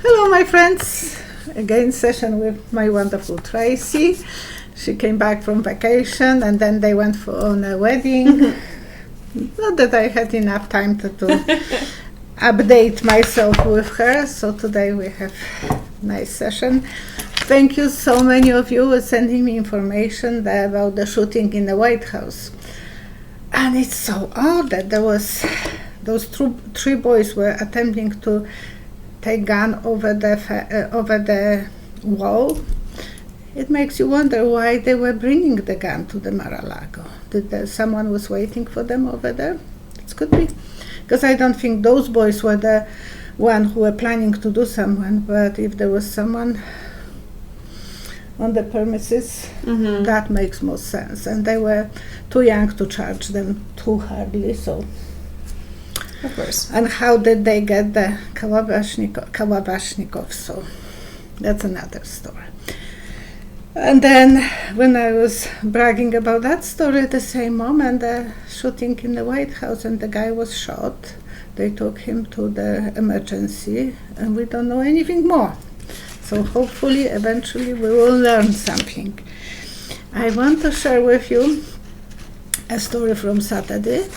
Hello, my friends. Again, session with my wonderful Tracy. She came back from vacation and then they went on a wedding. Not that I had enough time to update myself with her. So today we have a nice session. Thank you so many of you for sending me information about the shooting in the White House. And it's so odd that there was those three boys were attempting to take gun over the wall. It makes you wonder why they were bringing the gun to the Mar-a-Lago. Someone was waiting for them over there? It could be. Because I don't think those boys were the one who were planning to do someone, but if there was someone on the premises, that makes more sense. And they were too young to charge them too hardly, so. Of course. And how did they get the Kalashnikov? So that's another story. And then when I was bragging about that story, at the same moment, the shooting in the White House and the guy was shot. They took him to the emergency and we don't know anything more. So hopefully, eventually, we will learn something. I want to share with you a story from Saturday.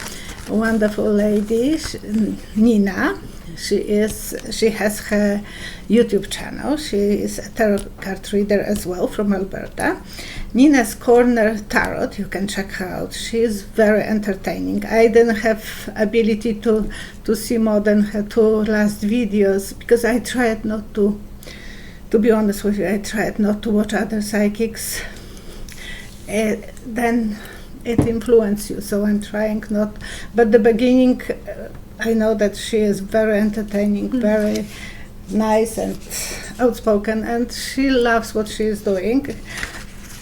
A wonderful lady, Nina. She has her YouTube channel. She is a tarot card reader as well from Alberta. Nina's Corner Tarot, you can check her out. She is very entertaining. I didn't have ability to see more than her two last videos because I tried not to be honest with you, I tried not to watch other psychics. Then it influences you, so I'm trying not. But the beginning, I know that she is very entertaining, very nice and outspoken, and she loves what she is doing.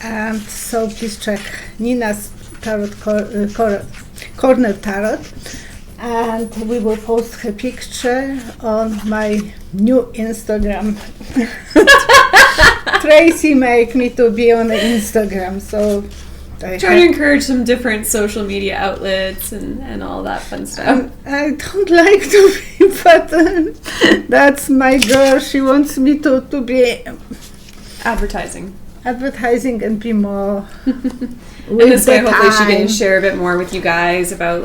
And so please check Nina's Tarot Corner Tarot, and we will post her picture on my new Instagram. Tracy make me to be on the Instagram, so try to encourage some different social media outlets and all that fun stuff. I don't like to be, but that's my girl. She wants me to be advertising and be more. And this way, hopefully, she can share a bit more with you guys about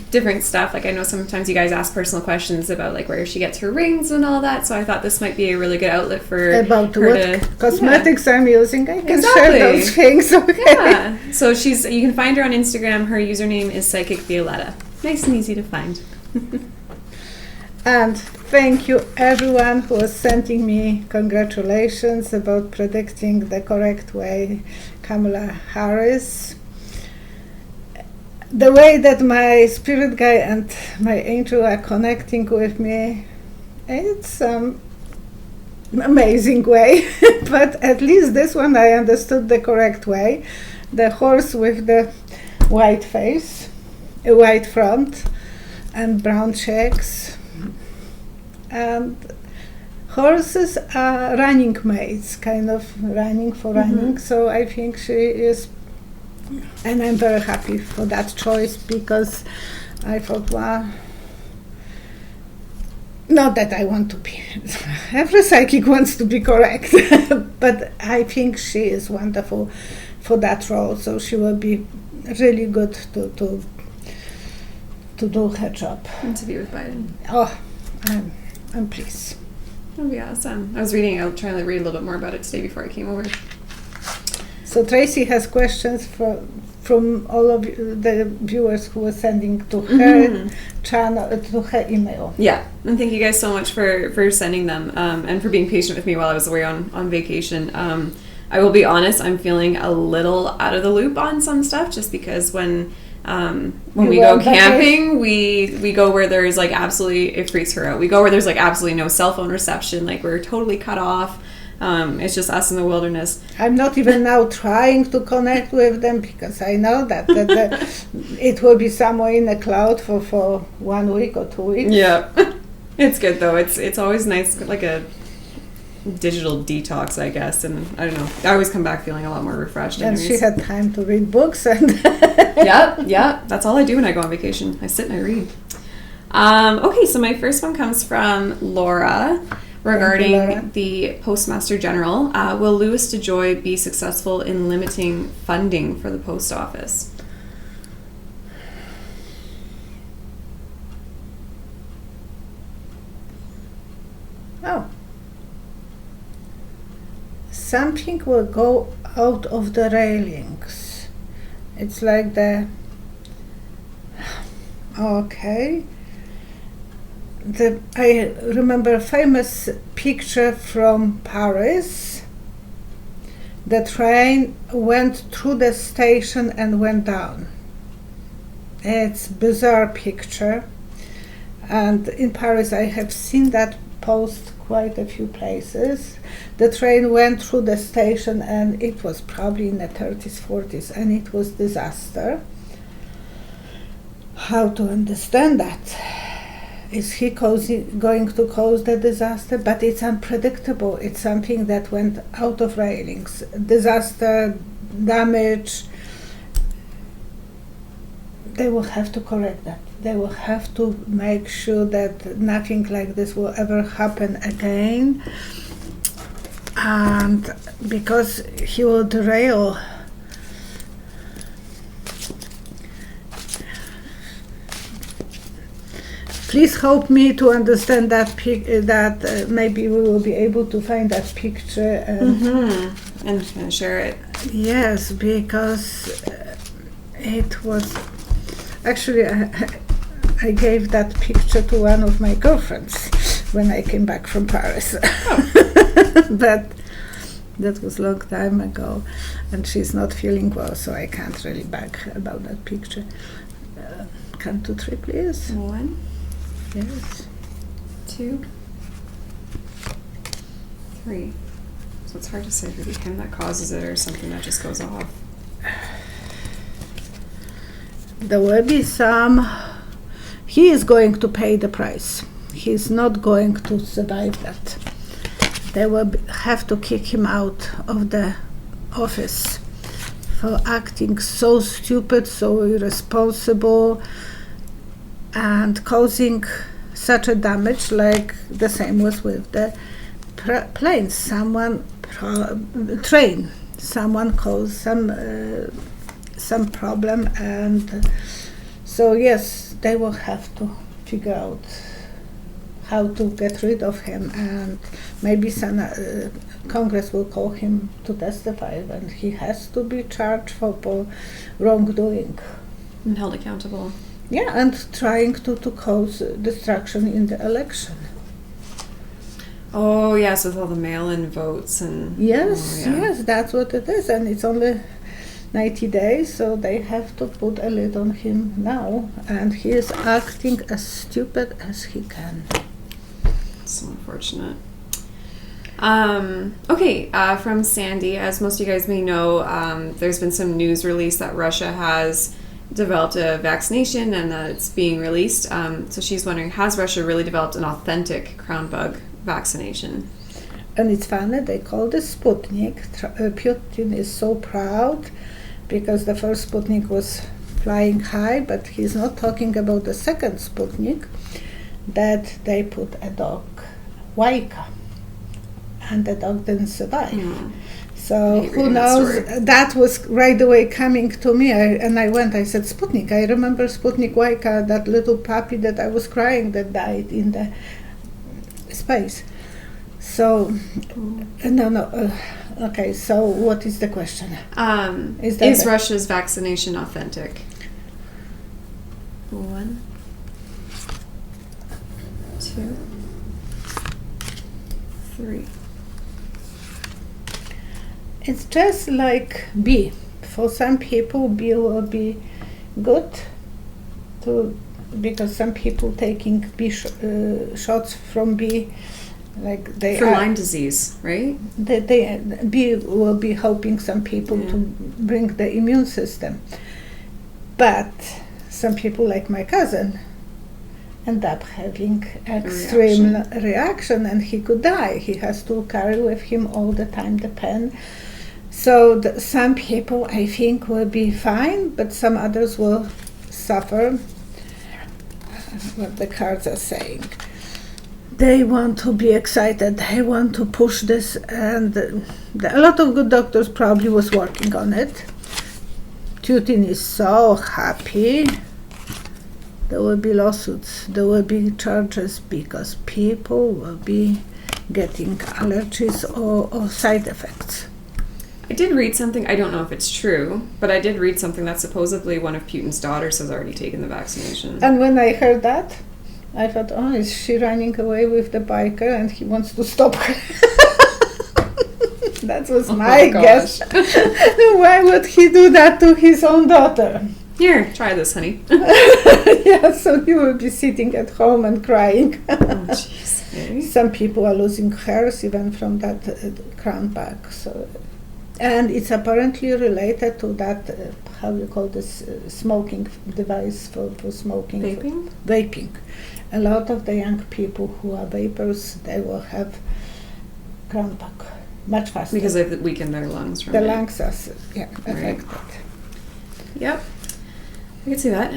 different stuff. Like I know sometimes you guys ask personal questions about like where she gets her rings and all that. So I thought this might be a really good outlet for about her what cosmetics I'm using. I can share those things. Okay. Yeah. So you can find her on Instagram. Her username is Psychic Violetta. Nice and easy to find. And thank you everyone who was sending me congratulations about predicting the correct way Kamala Harris. The way that my spirit guide and my angel are connecting with me, it's amazing way. But at least this one I understood the correct way. The horse with the white face, a white front and brown checks. And horses are running mates, kind of running for running. So I think she is, and I'm very happy for that choice because I thought, wow, not that I want to be, every psychic wants to be correct, but I think she is wonderful for that role. So she will be really good to do her job. And to be with Biden. Oh, I'm pleased. That would be awesome. I was trying to read a little bit more about it today before I came over. So Tracy has questions from all of the viewers who were sending to her channel, to her email. Yeah, and thank you guys so much for sending them and for being patient with me while I was away on vacation. I will be honest, I'm feeling a little out of the loop on some stuff just because when we go camping, we go where there's like absolutely, it freaks her out. We go where there's like absolutely no cell phone reception, like we're totally cut off. It's just us in the wilderness. I'm not even now trying to connect with them because I know that it will be somewhere in the cloud for 1 week or 2 weeks. Yeah, it's good though. It's always nice, like a digital detox, I guess, and I don't know. I always come back feeling a lot more refreshed. And anyways. she had time to read books and. Yeah. That's all I do when I go on vacation. I sit and I read. Okay, so my first one comes from Laura. regarding the Postmaster General. Will Louis DeJoy be successful in limiting funding for the post office? Oh. Something will go out of the railings. It's like the... Okay. I remember a famous picture from Paris. The train went through the station and went down. It's a bizarre picture. And in Paris I have seen that post quite a few places. The train went through the station and it was probably in the 30s, 40s, and it was disaster. How to understand that? Is he going to cause the disaster? But it's unpredictable. It's something that went out of railings. Disaster, damage. They will have to correct that. They will have to make sure that nothing like this will ever happen again. And because he will derail please help me to understand that maybe we will be able to find that picture and share it. Yes, because it was actually I gave that picture to one of my girlfriends when I came back from Paris. But that was a long time ago, and she's not feeling well, so I can't really brag about that picture. 1, 2, 3, please. 1. Yes. 2, 3. So it's hard to say if it be him that causes it or something that just goes off. There will be some. He is going to pay the price. He's not going to survive that. They will have to kick him out of the office for acting so stupid, so irresponsible, and causing such a damage. Like the same was with the planes. Train. Someone caused some problem, and so yes, they will have to figure out how to get rid of him, and maybe some Congress will call him to testify, and he has to be charged for wrongdoing And held accountable. Yeah, and trying to cause destruction in the election. Oh yes, with all the mail-in votes and yes, that's what it is, and it's only 90 days, so they have to put a lid on him now, and he is acting as stupid as he can. So unfortunate. From Sandy, as most of you guys may know, there's been some news release that Russia has developed a vaccination and that it's being released. So she's wondering, has Russia really developed an authentic crown bug vaccination? And it's funny, they call it Sputnik. Putin is so proud because the first Sputnik was flying high, but he's not talking about the second Sputnik, that they put a dog, Waika, and the dog didn't survive. So who knows? That was right away coming to me, I said, Sputnik. I remember Sputnik Waika, that little puppy that I was crying that died in the space. So, okay, so what is the question? Is Russia's vaccination authentic? 1, 2, 3. It's just like bee. For some people, bee will be good because some people taking bee shots from bee, like they for Lyme disease, right? Bee will be helping some people to bring the immune system, but some people, like my cousin, end up having extreme reaction, and he could die. He has to carry with him all the time the pen. So some people, I think, will be fine, but some others will suffer, what the cards are saying. they want to be excited, they want to push this, and a lot of good doctors probably was working on it. Putin is so happy. There will be lawsuits, there will be charges, because people will be getting allergies or side effects. I did read something, I don't know if it's true, but I did read something that supposedly one of Putin's daughters has already taken the vaccination. And when I heard that, I thought, oh, is she running away with the biker and he wants to stop her? That was my guess. Why would he do that to his own daughter? Here, try this, honey. Yeah, so he will be sitting at home and crying. Oh, jeez. Okay. Some people are losing hairs even from that crown back. So, and it's apparently related to that, how you call this, smoking device for smoking. Vaping? Vaping. A lot of the young people who are vapors, they will have crown back much faster. Because they've weakened their lungs from the it. lungs are affected. Yep. I can see that.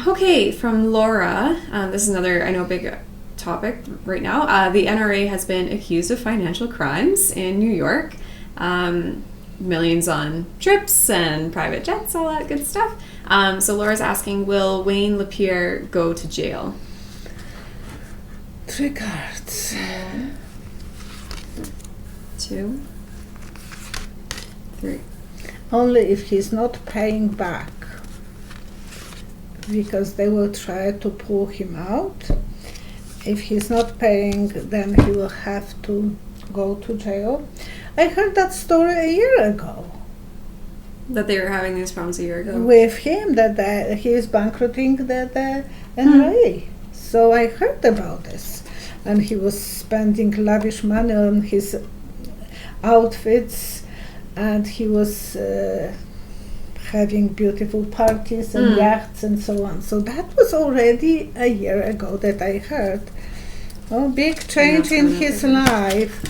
Okay, from Laura. This is another, I know, big topic right now. The NRA has been accused of financial crimes in New York. Millions on trips and private jets, all that good stuff. So Laura's asking, will Wayne LaPierre go to jail? 3 cards. 1, 2, 3. Only if he's not paying back, because they will try to pull him out. If he's not paying, then he will have to go to jail. I heard that story a year ago. That they were having these problems a year ago. With him, that he is bankrupting the NRA. So I heard about this. And he was spending lavish money on his outfits, and he was having beautiful parties and yachts and so on. So that was already a year ago that I heard. Oh, big change in his life.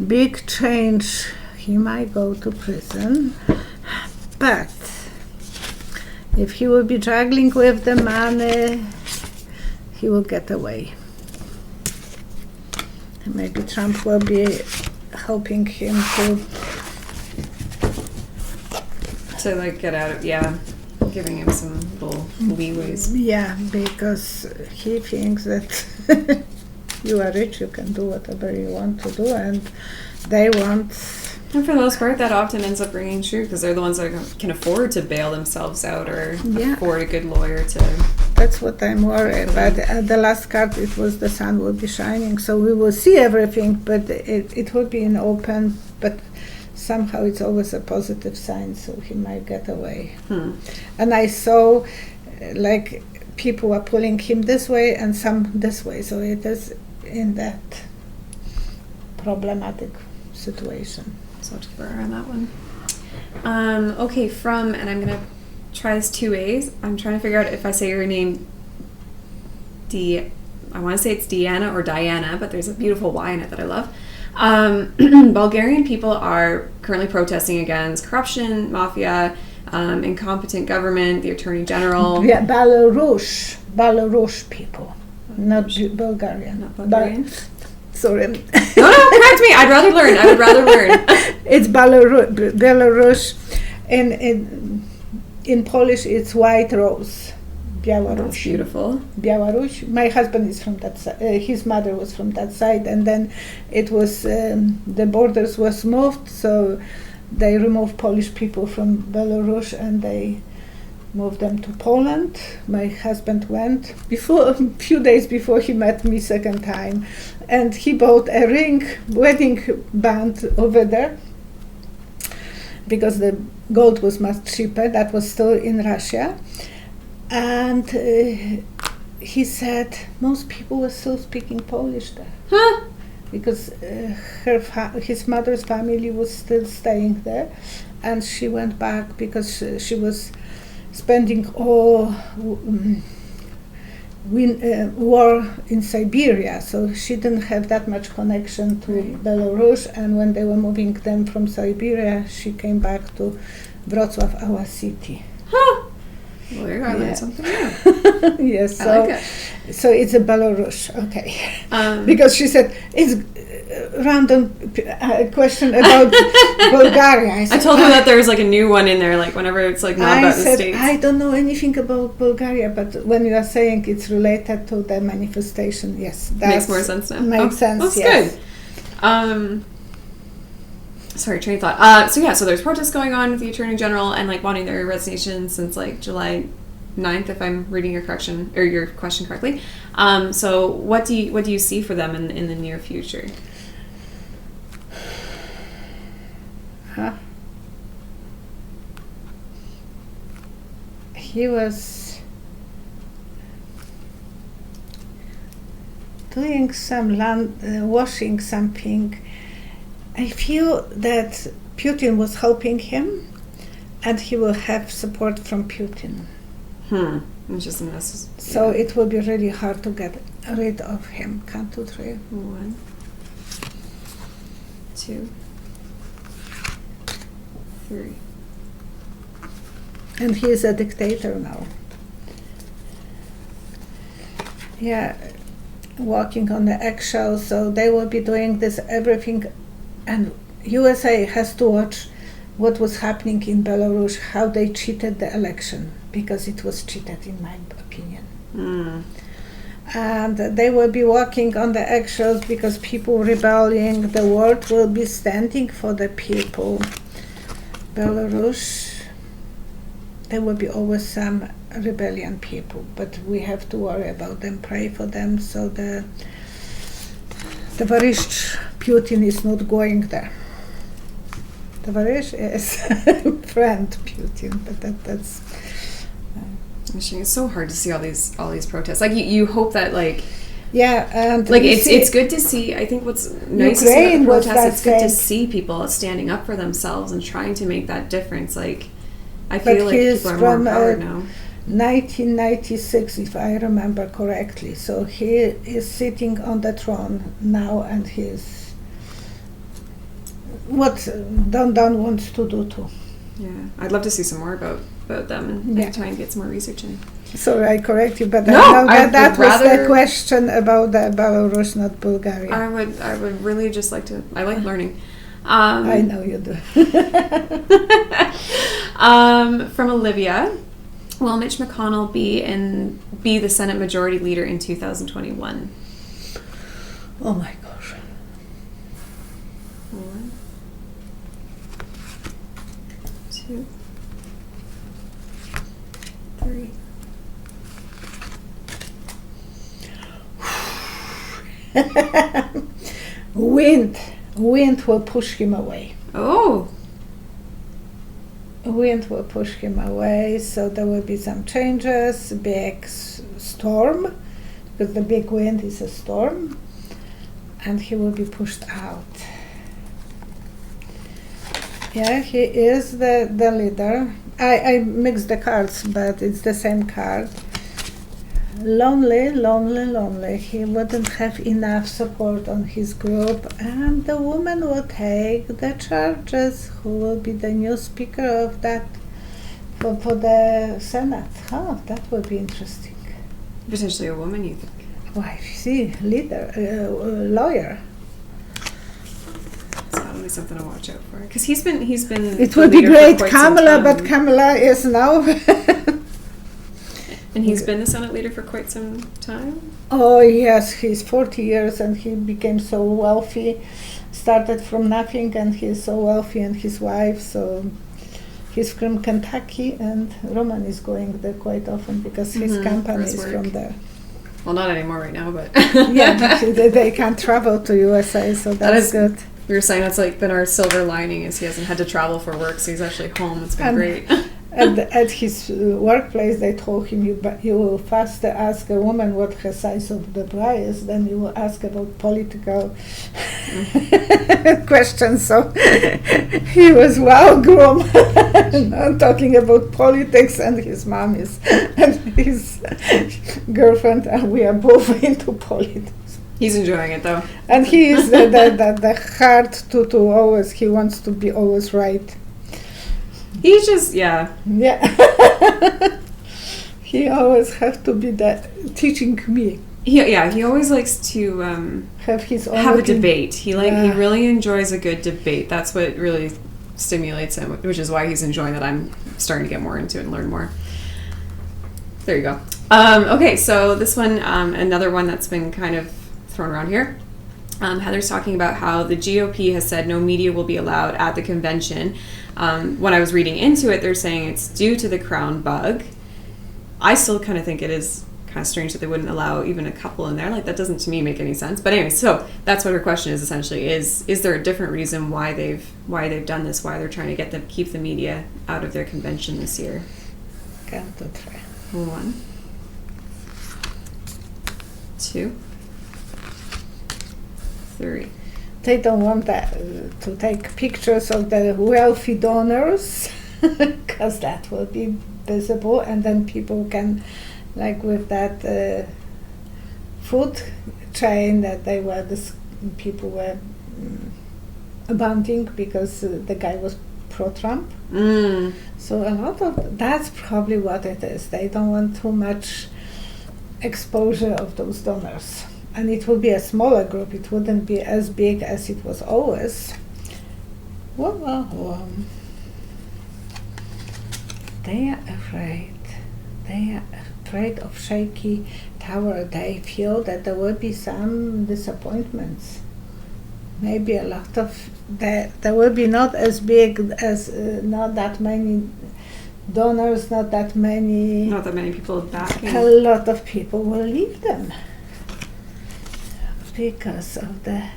Big change. He might go to prison. But if he will be juggling with the money, he will get away. Maybe Trump will be helping him to like get out of, giving him some little leeways. Yeah, because he thinks that you are rich, you can do whatever you want to do, and they want. And for the most part, that often ends up ringing true, because they're the ones that can afford to bail themselves out or afford a good lawyer to. That's what I'm worried about. At the last card, it was the sun will be shining, so we will see everything, but it will be in open, but somehow it's always a positive sign, so he might get away. And I saw, like, people are pulling him this way and some this way, so it is in that problematic situation. So I'll keep her on that one. Okay, and I'm going to try this 2 ways. I'm trying to figure out if I say your name I want to say it's Deanna or Diana, but there's a beautiful Y in it that I love. Bulgarian people are currently protesting against corruption, mafia, incompetent government, the attorney general. Yeah, Belarus people, not Bulgarian. Not Bulgarian? Sorry. No, correct me. I would rather learn. It's Belarus. In Polish, it's white rose. Belarus. That's beautiful. Belarus. My husband is from that side. His mother was from that side, and then it was the borders was moved, so they removed Polish people from Belarus and they moved them to Poland. My husband went a few days before he met me second time, and he bought a wedding band over there, because the gold was much cheaper. That was still in Russia. And he said most people were still speaking Polish there. Huh? Because his mother's family was still staying there, and she went back because she was spending all war in Siberia, so she didn't have that much connection to Belarus, and when they were moving them from Siberia, she came back to Wrocław, our city. Huh. Well, you're going to learn something new. Yes, I so like it. So it's a Belarus, okay. Because she said, it's random question about Bulgaria. I told her that there was like a new one in there, like whenever it's like not about the States. I don't know anything about Bulgaria, but when you are saying it's related to the manifestation, yes. That makes more sense now. Makes sense, that's yes. Good. Sorry, train of thought. So there's protests going on with the Attorney General and like wanting their resignation since like July 9th, if I'm reading your question correctly. So what do you see for them in the near future? He was doing some washing something. I feel that Putin was helping him, and he will have support from Putin. It's just a mess. So it will be really hard to get rid of him. 1, 2, 3. 1, 2, 3. And he is a dictator now. Yeah, walking on the eggshells. So they will be doing this everything, and USA has to watch what was happening in Belarus, how they cheated the election, because it was cheated, in my opinion. And they will be walking on the eggshells because people rebelling. The world will be standing for the people. Belarus, there will be always some rebellion people, but we have to worry about them, pray for them, so the Tavarish Putin is not going there. Tavarish is friend Putin, but that's. It's so hard to see all these protests. Like you hope that like. Yeah, and like it's good to see. I think what's nice Ukraine about the protests, it's good to thing. see people standing up for themselves and trying to make that difference. Like I But feel like people are more empowered now. 1996, if I remember correctly. So he is sitting on the throne now, and he's what Don wants to do too. Yeah, I'd love to see some more about them and try and get some more research in. Sorry, I correct you, but no, I know that was the question about the Belarus, not Bulgaria. I would really just like to. I like learning. I know you do. From Olivia, will Mitch McConnell be the Senate Majority Leader in 2021? Oh my gosh. 1, 2, 3. Wind will push him away. Oh. Wind will push him away, so there will be some changes, big storm, because the big wind is a storm, and he will be pushed out. Yeah, he is the leader. I mixed the cards, but it's the same card. Lonely. He wouldn't have enough support on his group, and the woman will take the charges. Who will be the new speaker of that for the Senate? Oh, that would be interesting. Potentially a woman, you think? Why, see, leader, lawyer. So that'll be something to watch out for. Because he's been. It would be great, Kamala, but Kamala is now. And he's been the Senate leader for quite some time? Oh, yes, he's 40 years and he became so wealthy. Started from nothing and he's so wealthy, and his wife, so he's from Kentucky, and Roman is going there quite often because his company is from there. Well, not anymore right now, but... Yeah, they can't travel to USA, so that's good. We were saying that's like been our silver lining, is he hasn't had to travel for work, so he's actually home. It's been great. At his workplace, they told him, you will first ask a woman what her size of the bra is, then you will ask about political questions. So he was well groomed, talking about politics, and his mom is, and his girlfriend, and we are both into politics. He's enjoying it though. And he is the hard to always, he wants to be always right. He's just, yeah. Yeah. He always have to be teaching me. He always likes to Have his own have a opinion. debate. He really enjoys a good debate. That's what really stimulates him, which is why he's enjoying that I'm starting to get more into it and learn more. There you go. Okay, so this one, another one that's been kind of thrown around here. Heather's talking about how the GOP has said no media will be allowed at the convention. When I was reading into it, they're saying it's due to the crown bug. I still kind of think it is kind of strange that they wouldn't allow even a couple in there. Like, that doesn't to me make any sense. But anyway, so that's what her question is essentially: is there a different reason why they've done this? Why they're trying to keep the media out of their convention this year? 1, 2, 3. 1, 2, 3. They don't want to take pictures of the wealthy donors because that will be visible, and then people can, like with that food chain that people were abandoning because the guy was pro-Trump. So a lot of that's probably what it is. They don't want too much exposure of those donors. And it will be a smaller group. It wouldn't be as big as it was always. They are afraid. They are afraid of shaky tower. They feel that there will be some disappointments. Maybe a lot of there will be not as big as not that many donors, not that many people backing. A lot of people will leave them. Because of the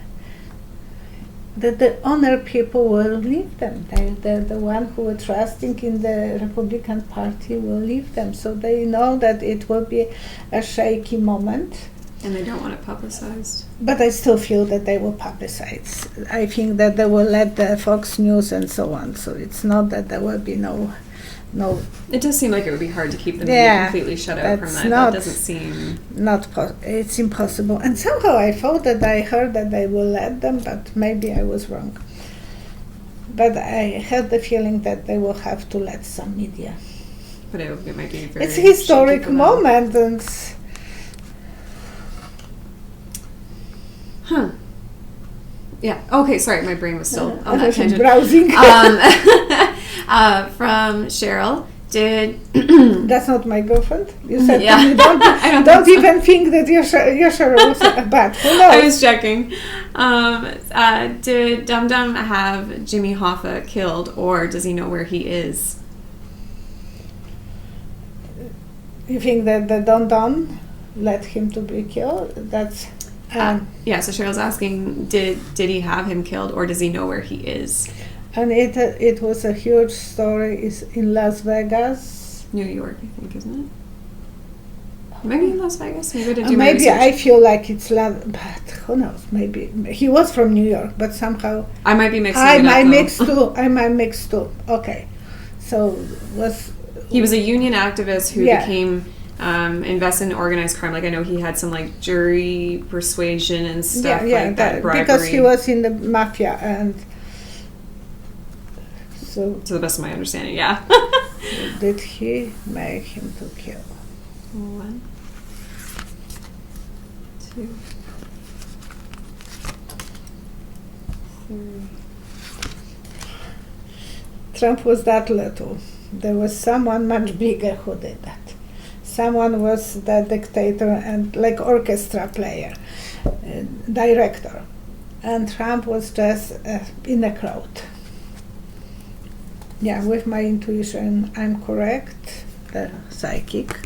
honor people will leave them. The one who are trusting in the Republican Party will leave them. So they know that it will be a shaky moment. And they don't want it publicized. But I still feel that they will publicize. I think that they will let the Fox News and so on. So it's not that there will be no. It does seem like it would be hard to keep the media completely shut out from that. That doesn't seem... It's impossible. And somehow I thought that I heard that they will let them, but maybe I was wrong. But I had the feeling that they will have to let some media. But it might be very... It's a historic moment. And yeah. Okay, sorry, my brain was still on that tangent. Browsing. From Cheryl, That's not my girlfriend. You said yeah. to me, don't even think that Yashara was bad. Who knows? I was checking. Did Dum Dum have Jimmy Hoffa killed, or does he know where he is? You think that the Dum Dum let him to be killed? That's yeah. So Cheryl's asking, did he have him killed, or does he know where he is? And it was a huge story. It's in Las Vegas, New York, I think, isn't it? Maybe in Las Vegas. Maybe I feel like it's but who knows? Maybe he was from New York, but somehow I might be mixing I it up. I might mix too. Okay, so he was a union activist who became invested in organized crime. Like I know he had some like jury persuasion and stuff like that bribery. Because he was in the mafia and. So, to the best of my understanding, yeah. Did he make him to kill? 1, 2, 3. Trump was that little. There was someone much bigger who did that. Someone was the dictator and like orchestra player, director. And Trump was just in a crowd. Yeah, with my intuition, I'm correct. The psychic.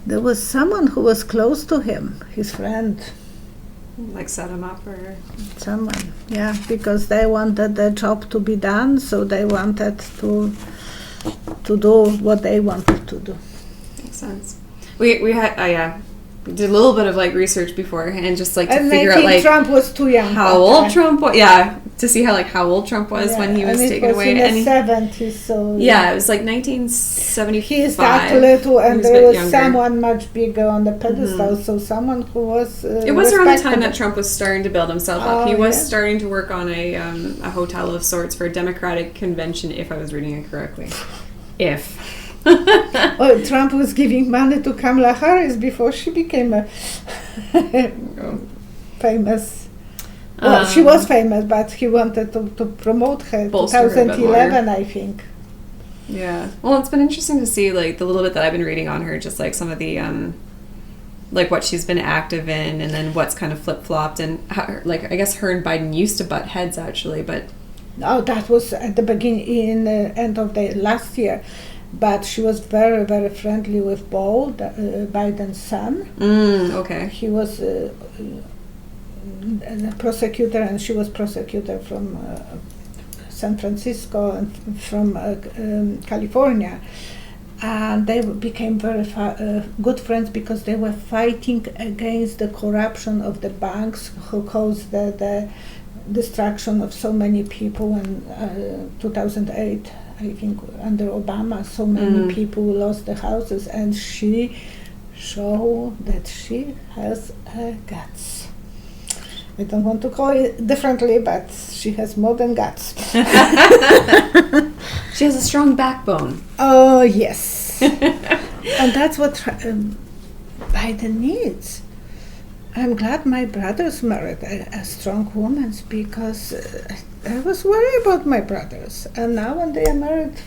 There was someone who was close to him, his friend. Like set him up or... Someone, yeah, because they wanted the job to be done, so they wanted to do what they wanted to do. Makes sense. We had, we did a little bit of like research beforehand, just like to figure out like Trump was too young. How old Trump was? Yeah, to see how old Trump was when he was taken away. In the 70s, so yeah, it was like 1975. He is that little, and there was younger. Someone much bigger on the pedestal. Mm-hmm. So someone who was. It was around the time that Trump was starting to build himself up. He was yeah. starting to work on a hotel of sorts for a Democratic convention, if I was reading it correctly. if. Oh, Trump was giving money to Kamala Harris before she became a famous. Well, she was famous, but he wanted to promote her. Bolster her a bit 2011, more. I think. Yeah. Well, it's been interesting to see, like, the little bit that I've been reading on her, just like some of the like what she's been active in, and then what's kind of flip-flopped, and how, like, I guess her and Biden used to butt heads actually, but No, that was at the beginning, in the end of the last year. But she was very, very friendly with Beau, Biden's son. Okay. He was a prosecutor, and she was prosecutor from San Francisco and from California. And they became very good friends because they were fighting against the corruption of the banks who caused the destruction of so many people in 2008. I think under Obama, so many people lost their houses, and she showed that she has guts. I don't want to call it differently, but she has more than guts. She has a strong backbone. Oh, yes. And that's what Biden needs. I'm glad my brothers married a strong woman, because I was worried about my brothers. And now when they are married,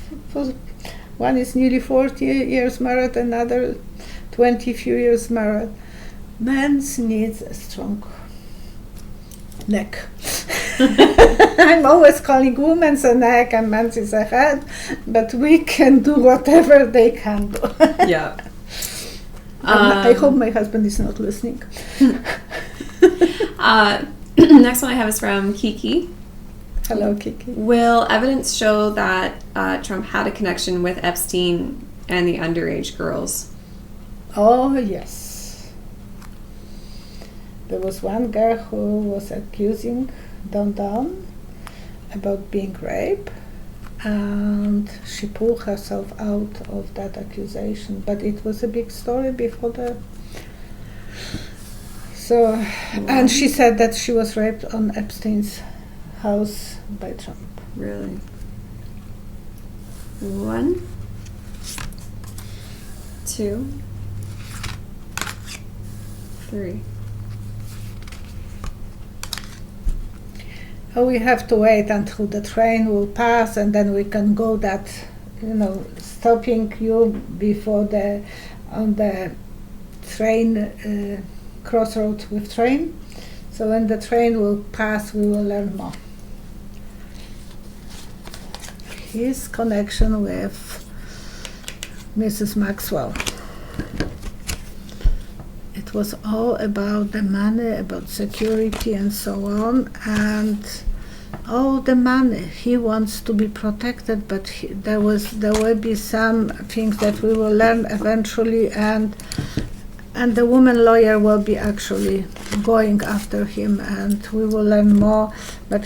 one is nearly 40 years married, another 20 few years married. Men needs a strong neck. I'm always calling women's a neck and men's is a head, but we can do whatever they can do. Yeah. I hope my husband is not listening. Next one I have is from Kiki. Hello, Kiki. Will evidence show that Trump had a connection with Epstein and the underage girls? Oh, yes. There was one girl who was accusing Don about being raped, and she pulled herself out of that accusation. But it was a big story before the... So, and she said that she was raped on Epstein's house by Trump. Really? 1, 2, 3. Oh, we have to wait until the train will pass, and then we can go that, stopping you before on the train, crossroads with train. So when the train will pass, we will learn more. His connection with Mrs. Maxwell. It was all about the money, about security and so on, and all the money. He wants to be protected, but there will be some things that we will learn eventually, and the woman lawyer will be actually going after him, and we will learn more, but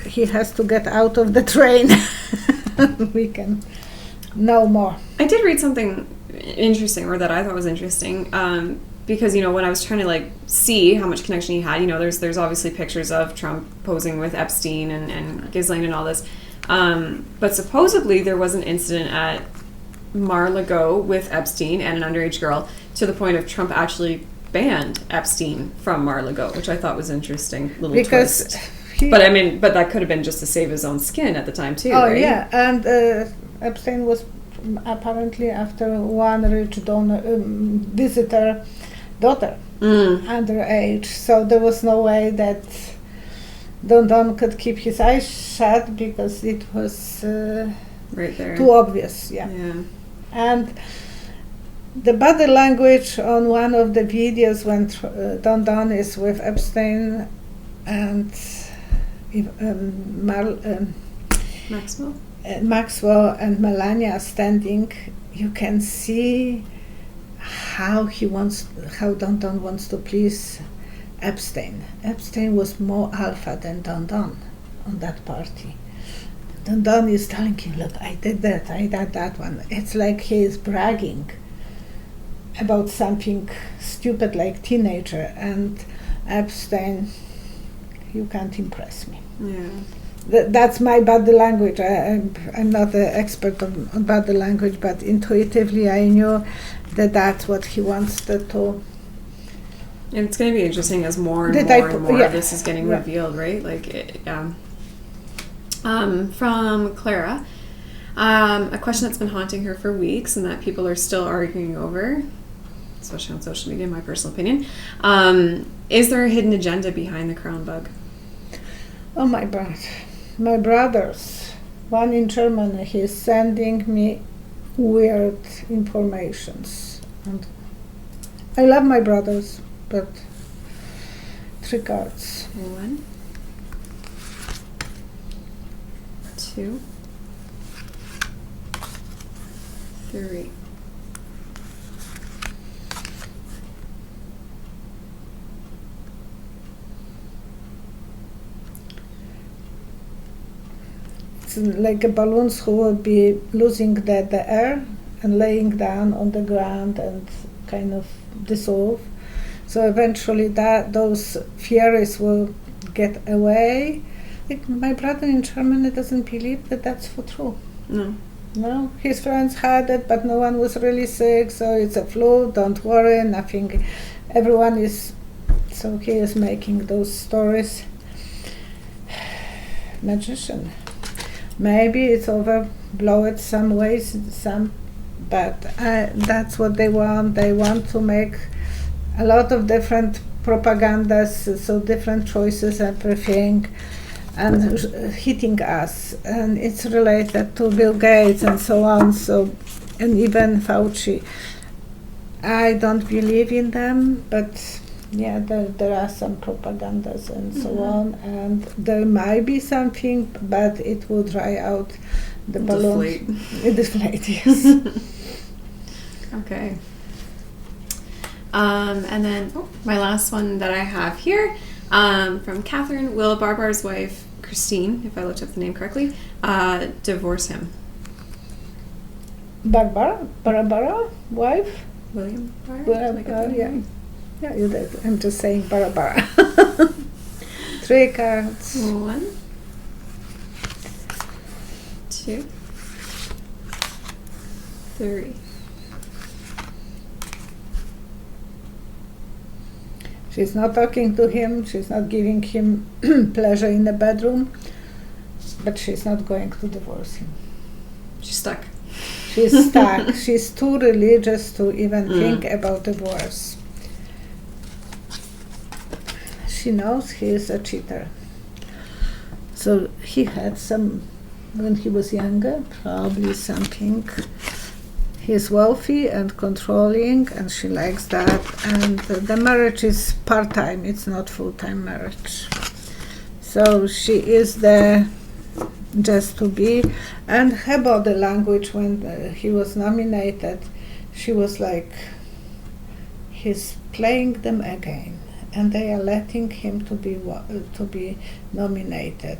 he has to get out of the train. We can know more. I did read something interesting, or that I thought was interesting, because when I was trying to see how much connection he had, there's obviously pictures of Trump posing with Epstein and Ghislaine and all this, but supposedly there was an incident at Mar-a-Lago with Epstein and an underage girl, to the point of Trump actually banned Epstein from Mar-a-Lago, which I thought was interesting little twist. But that could have been just to save his own skin at the time too. Oh, right? yeah, and Epstein was apparently after one rich donor visitor daughter, underage. So there was no way that Don could keep his eyes shut, because it was right there, too obvious. Yeah. And the body language on one of the videos when Don is with Epstein and Maxwell and Melania are standing, you can see how Don wants to please Epstein. Epstein was more alpha than Don on that party. Don is telling him, look, I did that, I did that one. It's like he is bragging about something stupid like teenager, and Epstein, you can't impress me. Yeah. That's my body language. I'm not an expert on body language, but intuitively I knew that that's what he wants to. And it's going to be interesting as more and more yeah. this is getting revealed, right? From Clara, a question that's been haunting her for weeks and that people are still arguing over, especially on social media, in my personal opinion. Is there a hidden agenda behind the crown bug? Oh my God. My brothers, one in Germany, he's sending me weird informations. And I love my brothers, but 3 cards. 1, 2, 3. Like a balloons who will be losing the air and laying down on the ground and kind of dissolve. So eventually those fairies will get away. Like my brother in Germany doesn't believe that that's for true. No, his friends had it, but no one was really sick, so it's a flu, don't worry, nothing. Everyone is, so he is making those stories. Magician. Maybe it's overblown some ways, but that's what they want. They want to make a lot of different propagandas, so different choices, everything, and hitting us. And it's related to Bill Gates and so on. So, and even Fauci. I don't believe in them, but yeah, there are some propagandas and so on, and there might be something, but it will dry out the balloon. Deflate, yes. Okay. And then my last one that I have here, from Catherine: will Barbar's wife, Christine, if I looked up the name correctly, divorce him? Barbara, wife? William Barbar? Yeah. Yeah, you did. I'm just saying Barbara. 3 cards. 1, 2, 3. She's not talking to him. She's not giving him pleasure in the bedroom. But she's not going to divorce him. She's stuck. She's stuck. She's too religious to even think about divorce. She knows he is a cheater. So he had some, when he was younger, probably something. He's wealthy and controlling, and she likes that. And the marriage is part-time, it's not full-time marriage. So she is there just to be. And her body language, when he was nominated, she was like, he's playing them again. And they are letting him to be nominated.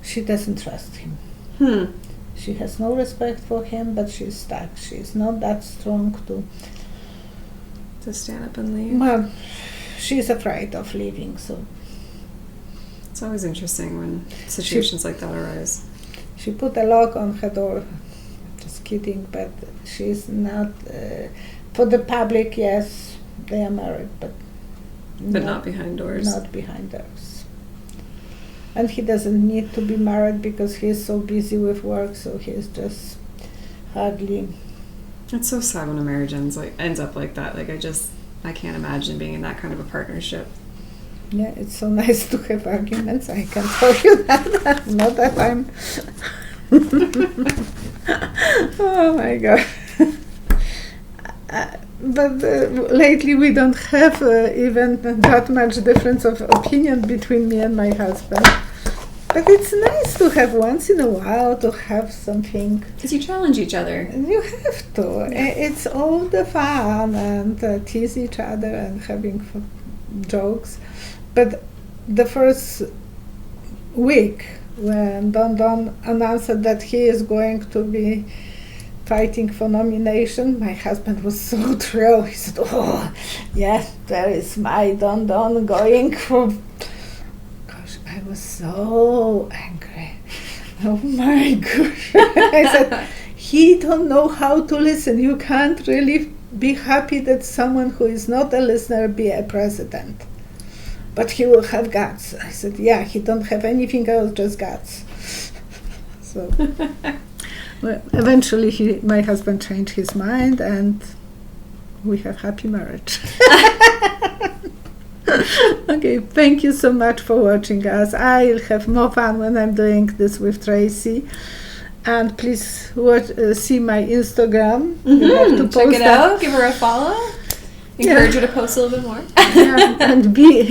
She doesn't trust him. She has no respect for him, but she's stuck. She's not that strong to stand up and leave. Well, she's afraid of leaving. So it's always interesting when situations like that arise. She put a lock on her door. Just kidding, but she's not for the public. Yes, they are married, but not behind doors. Not behind doors. And he doesn't need to be married because he's so busy with work, so he's just hardly. It's so sad when a marriage ends up like that. Like I can't imagine being in that kind of a partnership. Yeah, it's so nice to have arguments. I can tell you that. Not that I'm. Oh my God. But lately we don't have even that much difference of opinion between me and my husband. But it's nice to have once in a while to have something. Because you challenge each other. You have to. It's all the fun and tease each other and having jokes. But the first week when Don announced that he is going to be fighting for nomination, my husband was so thrilled. He said, "Oh, yes, there is my Don going for." Gosh, I was so angry. Oh my gosh. I said, he don't know how to listen. You can't really be happy that someone who is not a listener be a president. But he will have guts. I said, yeah, he don't have anything else, just guts. So well, eventually my husband changed his mind and we have happy marriage. Okay, thank you so much for watching us. I'll have more fun when I'm doing this with Tracy. And please see my Instagram. You have to check post it that. out. Give her a follow. Encourage her to post a little bit more. Yeah, and be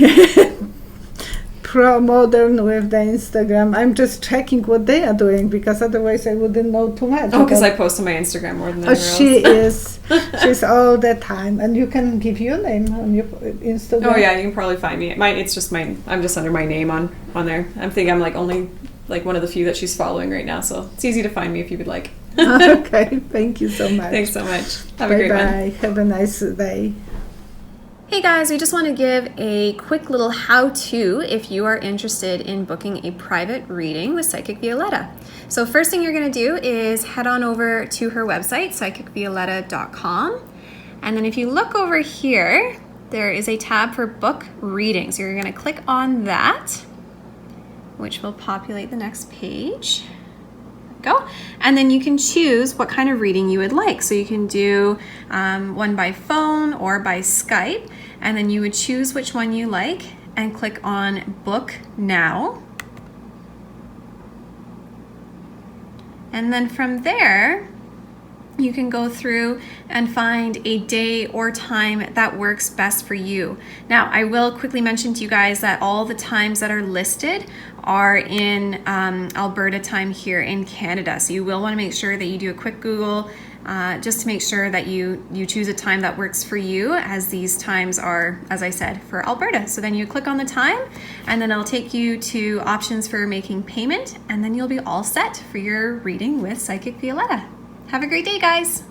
pro-modern with the Instagram. I'm just checking what they are doing because otherwise I wouldn't know too much. Oh, because I post on my Instagram more than anyone else. She is. She's all the time. And you can give your name on your Instagram. Oh, yeah, you can probably find me. It's just I'm just under my name on there. I think I'm only one of the few that she's following right now, so it's easy to find me if you would like. Okay, thank you so much. Thanks so much. Have a great one. Bye. Have a nice day. Hey guys, we just want to give a quick little how-to if you are interested in booking a private reading with Psychic Violetta. So first thing you're going to do is head on over to her website, psychicvioletta.com. And then if you look over here, there is a tab for book readings. So you're going to click on that, which will populate the next page. Go. And then you can choose what kind of reading you would like. So you can do one by phone or by Skype, and then you would choose which one you like and click on Book Now. And then from there, you can go through and find a day or time that works best for you. Now, I will quickly mention to you guys that all the times that are listed are in Alberta time here in Canada. So you will want to make sure that you do a quick Google just to make sure that you choose a time that works for you, as these times are, as I said, for Alberta. So then you click on the time and then it'll take you to options for making payment, and then you'll be all set for your reading with Psychic Violetta. Have a great day, guys.